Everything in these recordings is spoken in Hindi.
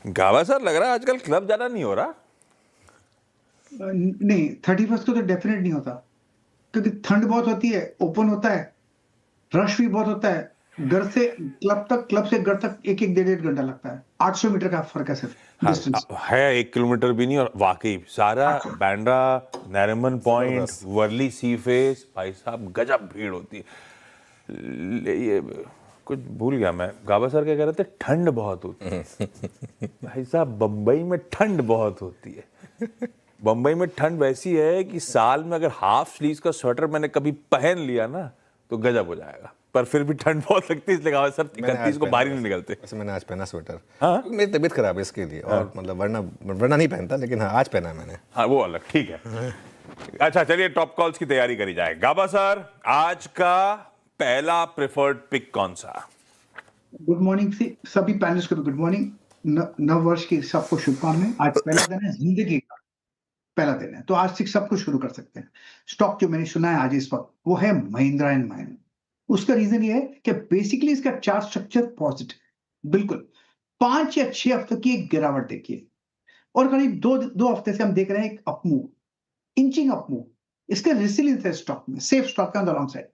गावा सर, लग रहा है आजकल क्लब जाना नहीं हो रहा। नहीं, 31st को तो डेफिनेट नहीं होता, क्योंकि ठंड बहुत होती है, ओपन होता है, रश भी बहुत होता है। घर से क्लब से घर तक 1-1 1.5 घंटा लगता है। 800 मीटर का फर्क है सिर्फ हाँ, डिस्टेंस। है 1 किलोमीटर भी नहीं। और वाकई सारा 800। बैंड्रा, नरीमन पॉइंट, जबरदस्त। वर्ली सी फेस, भाई साहब गजब भीड़ होती है। ये कुछ भूल गया मैं, गावा सर क्या कह रहे थे, ठंड बहुत होती है। भाई साहब, बम्बई में ठंड बहुत होती है। बम्बई में ठंड वैसी है कि साल में अगर हाफ स्लीव्स का स्वेटर मैंने कभी पहन लिया ना तो गजब हो जाएगा, पर फिर भी ठंड बहुत लगती है, इसलिए गावा सर मैंने 31 आज को पहना बाहर ही नहीं वैसे निकलते। वैसे मैंने आज पहना स्वेटर, हाँ? क्योंकि मेरी तबीयत खराब है इसके लिए। और मतलब वरना नहीं पहनता, लेकिन हाँ आज पहना है मैंने। हाँ, वो अलग, ठीक है। अच्छा, चलिए टॉप कॉल्स की तैयारी करी जाए। गाबा सर, आज का पहला प्रेफर्ड पिक कौन सा? गुड मॉर्निंग सभी पैनलिस्ट को गुड मॉर्निंग। नव वर्ष की सबको शुभकामनाएं। आज पहला दिन है, जिंदगी का पहला दिन है, तो आज से सब कुछ शुरू कर सकते हैं। स्टॉक जो मैंने सुना है आज इस वक्त, वो है महिंद्रा एंड महिंद्रा। उसका रीजन ये है कि बेसिकली इसका चार्ट स्ट्रक्चर पॉजिटिव, बिल्कुल 5 या 6 हफ्तों की एक गिरावट देखिए, और करीब दो हफ्ते से हम देख रहे हैं एक अपमूव, इंचिंग अपमूव। इसका रेसिलियंस है स्टॉक में, सेफ स्टॉक है ऑन द लॉन्ग साइड।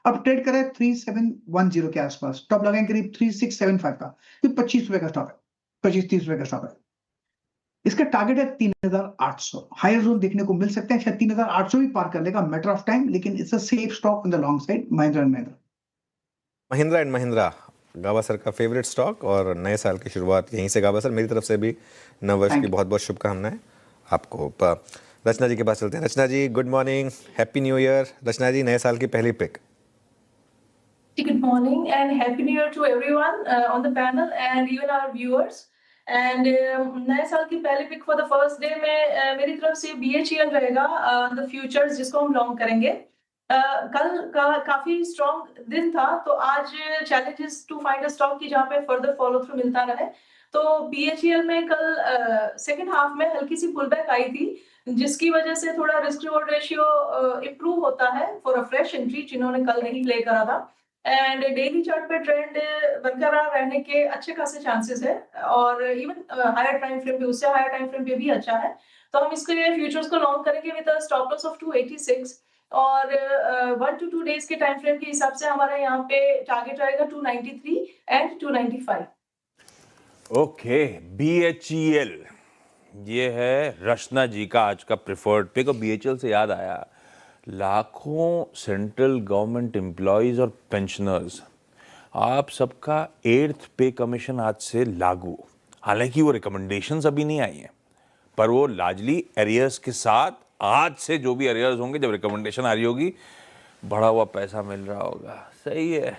अब ट्रेड कर रहा है 3710 के आसपास, टॉप लगाएंगे करीब 3675 का, फिर 25 रुपए का स्टॉक है, 25-30 रुपए का स्टॉक है। इसका टारगेट है 3800। हायर जोन देखने को मिल सकते हैं, शायद 3800 भी पार कर लेगा, मैटर ऑफ टाइम, लेकिन it's a safe stock on the long side, Mahindra and Mahindra. Mahindra and Mahindra गावा सर का फेवरेट स्टॉक, और नए साल की शुरुआत यहीं से। गावा सर, मेरी तरफ से भी नव वर्ष की बहुत बहुत शुभकामनाएं आपको। रचना जी के पास चलते हैं। Rachna ji, good morning, happy new year. Rachna ji, नए साल की पहली pick. Good morning and happy new year to everyone on the panel and even our viewers. And नए साल की पहली pic for the first day में मेरी तरफ से BHEL रहेगा, द फ्यूचर्स, जिसको हम लॉन्ग करेंगे। कल का काफी स्ट्रॉन्ग दिन था, तो आज challenges to find a stock की जहाँ पे फर्दर फॉलो थ्रू मिलता रहे। तो BHEL में कल सेकेंड हाफ में हल्की सी पुल बैक आई थी, जिसकी वजह से थोड़ा रिस्क रिवॉर्ड रेशियो इम्प्रूव होता है फॉर अ फ्रेश एंट्री जिन्होंने कल नहीं प्ले करा था। एंड डेली चार्ट पे ट्रेंड बरकरार रहने के अच्छे खासे चांसेस है, और इवन हायर टाइम फ्रेम पे, उससे हायर टाइम फ्रेम पे भी अच्छा है। तो हम इसके फ्यूचर्स को लॉन्ग करेंगे with a stop loss of 286, और 1 to 2 डेज के टाइम फ्रेम के हिसाब से हमारा यहाँ पे टारगेट रहेगा 293 एंड 295। ओके, BHEL, ये है रचना जी का आज का प्रेफर्ड पिक। और BHEL से याद आया, लाखों सेंट्रल गवर्नमेंट एम्प्लॉयज और पेंशनर्स, आप सबका 8th पे कमीशन आज से लागू। हालांकि वो रिकमेंडेशंस अभी नहीं आई हैं, पर वो लार्जली एरियर्स के साथ आज से जो भी एरियर्स होंगे, जब रिकमेंडेशन आ रही होगी, बढ़ा हुआ पैसा मिल रहा होगा। सही है,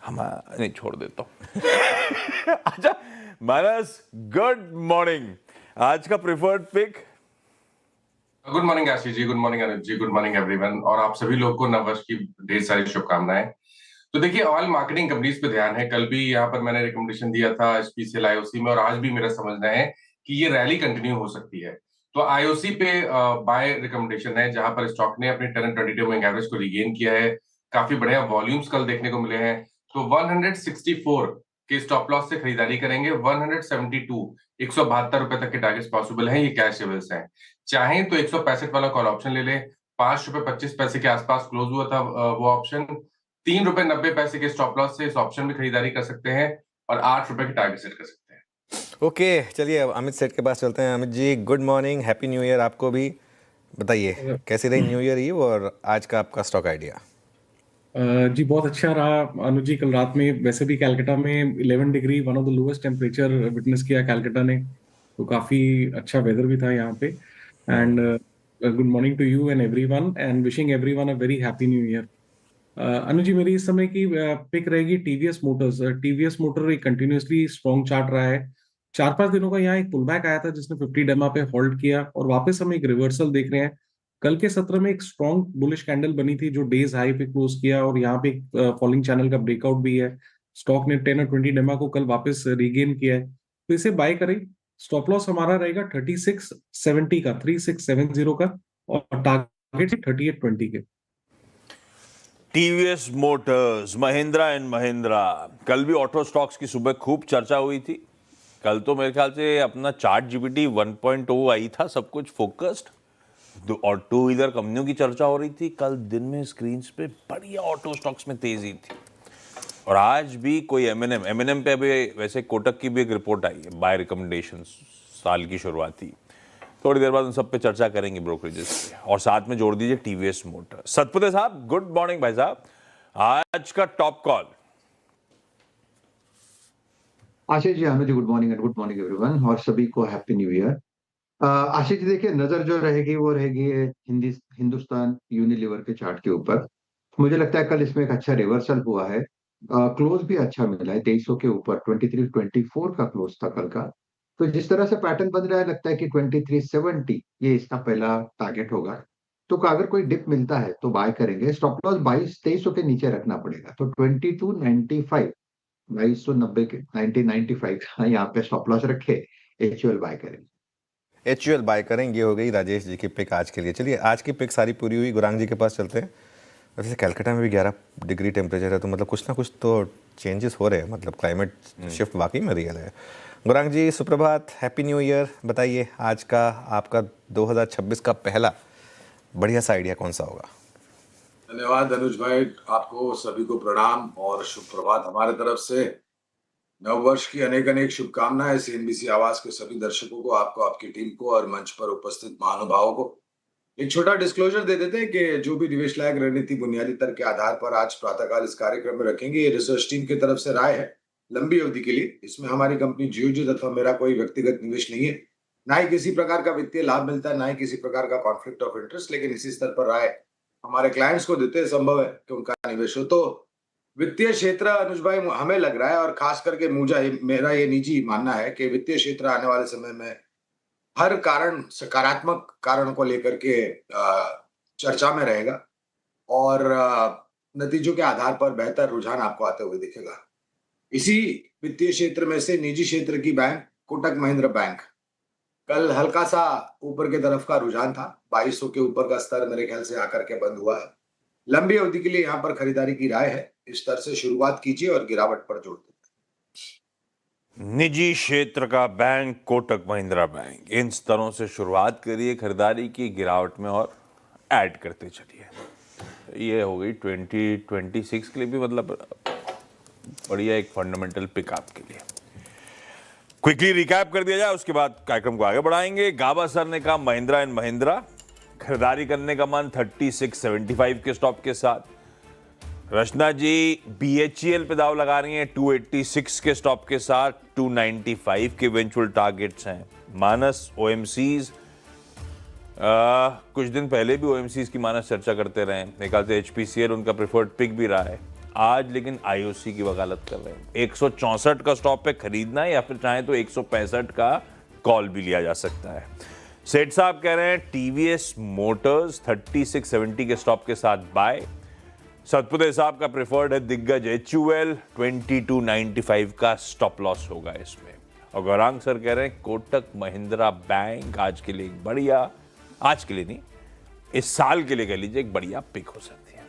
हम नहीं छोड़ देता हूँ। अच्छा मानस, गुड मॉर्निंग, आज का preferred pick. Good morning Ashish ji, good morning अनुज जी, गुड मॉर्निंग एवरीवन, और आप सभी लोग को नववर्ष की ढेर सारी शुभकामनाएं। तो देखिए, ऑयल मार्केटिंग कंपनीज पे ध्यान है। कल भी यहाँ पर मैंने रिकमेंडेशन दिया था HPCL IOC में, और आज भी मेरा समझना है कि ये रैली कंटिन्यू हो सकती है। तो IOC पे बाय रिकमेंडेशन है, जहां पर स्टॉक ने अपने 10 and 20 डे मूविंग एवरेज को रिगेन किया है। काफी बढ़िया वॉल्यूम्स कल देखने को मिले हैं। तो 164 के स्टॉप लॉस से खरीदारी करेंगे। 172, 172 रुपए तक के टारगेट्स पॉसिबल हैं, ये कैश लेवल्स हैं। चाहें तो 165 वाला कॉल ऑप्शन ले लें। 5 रुपए 25 पैसे के आसपास क्लोज हुआ था वो ऑप्शन। 3 रुपए 90 पैसे के स्टॉप लॉस से इस ऑप्शन में खरीदारी कर सकते हैं, और 8 रुपए की टारगेट सेट कर सकते हैं। ओके, चलिए अब अमित सेठ के पास चलते हैं। Amit ji, good morning, happy new year आपको भी। बताइए कैसी रही न्यू ईयर ईव, और आज का आपका स्टॉक आइडिया। जी बहुत अच्छा रहा अनुज जी। कल रात में वैसे भी कैलकाटा में 11 degree, one of the lowest temperature witness किया कैलकाटा ने, तो काफी अच्छा वेदर भी था यहाँ पे। And good morning to you and everyone, and wishing everyone a very happy new year. Anuj ji, मेरी इस समय की पिक रहेगी टीवीएस मोटर्स। टीवीएस मोटर एक कंटिन्यूसली स्ट्रॉन्ग चार्ट रहा है। 4-5 दिनों का यहाँ एक पुल बैक आया था जिसने 50 डेमा पे होल्ड किया, और वापस हम एक रिवर्सल देख रहे हैं। कल के सत्र में एक स्ट्रॉन्ग बुलिश कैंडल बनी थी जो डेज हाई पे क्लोज किया, और यहाँ पे एक फॉलिंग चैनल का ब्रेकआउट भी है। स्टॉक ने 10 और 20 डेमा को कल वापस रिगेन किया है, तो इसे बाय करें। स्टॉप लॉस हमारा रहेगा 3670 का, 3670 का, और टारगेट 3820 के। TVS Motors, Mahindra and Mahindra, कल भी ऑटो स्टॉक्स की सुबह खूब चर्चा हुई थी। कल तो मेरे ख्याल से अपना चार्ट जीपीटी 1.0 आई था, सब कुछ फोकस्ड और टू व्हीलर कंपनियों की चर्चा हो रही थी। कल दिन में स्क्रीन पे बढ़िया ऑटो स्टॉक्स में तेजी थी। और आज भी कोई एमएनएम पे अभी वैसे कोटक की भी एक रिपोर्ट आई है, बाय रिकमेंडेशन, साल की शुरुआती। थोड़ी देर बाद उन सब पे चर्चा करेंगे ब्रोकरेजेस पे, और साथ में जोड़ दीजिए टीवीएस मोटर। सतपुते साहब गुड मॉर्निंग भाई साहब, आज का top call. Ashish ji, Anuj ji, good morning and good morning everyone, और सभी को happy new year. Ashish ji, देखिए, नजर जो रहेगी वो रहेगी हिंदुस्तान यूनिलीवर के चार्ट के ऊपर। मुझे लगता है कल इसमें एक अच्छा रिवर्सल हुआ है। क्लोज भी अच्छा मिला है, 2300 के ऊपर 2324 का क्लोज था कल का। तो जिस तरह से पैटर्न बन रहा है, लगता है कि 2370 ये इसका पहला टारगेट होगा। तो अगर कोई डिप मिलता है तो बाय करेंगे। स्टॉप लॉस 2300 के नीचे रखना पड़ेगा, तो 2295, 2290 के 1995 का यहाँ पे स्टॉप लॉस रखे, एचयूएल बाय करेंगे। एचयूएल बाय करेंगे। हो गई राजेश जी की पिक आज के लिए। चलिए, आज की पिक सारी पूरी हुई, गुरांग जी के पास चलते हैं। वैसे कलकत्ता में भी 11 डिग्री टेम्परेचर है, तो मतलब कुछ ना कुछ तो चेंजेस हो रहे हैं, मतलब क्लाइमेट शिफ्ट वाकई में रियल है। गुरांग जी सुप्रभात, हैप्पी न्यू ईयर। बताइए आज का आपका 2026 का पहला बढ़िया सा आइडिया कौन सा होगा? धन्यवाद अनुज भाई, आपको सभी को प्रणाम और शुभ प्रभात हमारे तरफ से। नव वर्ष की अनेक अनेक शुभकामनाएं सीएनबीसी आवाज के सभी दर्शकों को, आपको, आपकी टीम को और मंच पर उपस्थित महानुभावों को। एक छोटा डिस्क्लोजर दे देते हैं कि जो भी निवेश लायक रणनीति बुनियादी तर्क के आधार पर आज प्रातःकाल इस कार्यक्रम में रखेंगे, ये रिसर्च टीम की तरफ से राय है लंबी अवधि के लिए। इसमें हमारी कंपनी जियोजित अथवा मेरा कोई व्यक्तिगत निवेश नहीं है, ना ही किसी प्रकार का वित्तीय लाभ मिलता है, ना ही किसी प्रकार का कॉन्फ्लिक्ट ऑफ इंटरेस्ट। लेकिन इसी स्तर पर राय हमारे क्लाइंट्स को देते हैं, संभव है कि उनका निवेश हो। तो वित्तीय क्षेत्र, अनुज भाई, हमें लग रहा है, और खास करके मेरा ये निजी मानना है कि वित्तीय क्षेत्र आने वाले समय में हर कारण, सकारात्मक कारण को लेकर के चर्चा में रहेगा, और नतीजों के आधार पर बेहतर रुझान आपको आते हुए दिखेगा। इसी वित्तीय क्षेत्र में से निजी क्षेत्र की बैंक कोटक महिंद्रा बैंक, कल हल्का सा ऊपर की तरफ का रुझान था, 2200 के ऊपर का स्तर मेरे ख्याल से आकर के बंद हुआ है। लंबी अवधि के लिए यहाँ पर खरीदारी की राय है। इस स्तर से शुरुआत कीजिए और गिरावट पर जोड़ दीजिए। निजी क्षेत्र का बैंक कोटक महिंद्रा बैंक, इन स्तरों से शुरुआत करिए खरीदारी की, गिरावट में और ऐड करते चलिए। ये हो गई 2026 के लिए भी मतलब बढ़िया एक फंडामेंटल पिक आपके लिए। क्विकली रिकैप कर दिया जाए, उसके बाद कार्यक्रम को आगे बढ़ाएंगे। गाबा सर ने कहा महिंद्रा एंड महिंद्रा खरीदारी करने का मन 3675 के स्टॉप के साथ। रचना जी बीएचईएल पे दाव लगा रही हैं 286 के स्टॉप के साथ, 295 के इवेंचुअल टारगेट्स हैं। मानस ओएमसीज, कुछ दिन पहले भी ओएमसीज की मानस चर्चा करते रहे, एक से एचपीसीएल उनका प्रेफर्ड पिक भी रहा है आज, लेकिन आईओसी की वकालत कर रहे हैं। 164 का स्टॉप पे खरीदना है, या फिर चाहे तो 165 का कॉल भी लिया जा सकता है। सेठ साहब कह रहे हैं टीवीएस मोटर्स 3670 के स्टॉप के साथ बाय। सतपुते साहब का प्रेफर्ड है दिग्गज एचयूएल, 2295 का स्टॉप लॉस होगा इसमें। और गौरांग सर कह रहे हैं कोटक महिंद्रा बैंक आज के लिए एक बढ़िया, आज के लिए नहीं, इस साल के लिए कह लीजिए एक बढ़िया पिक हो सकती है।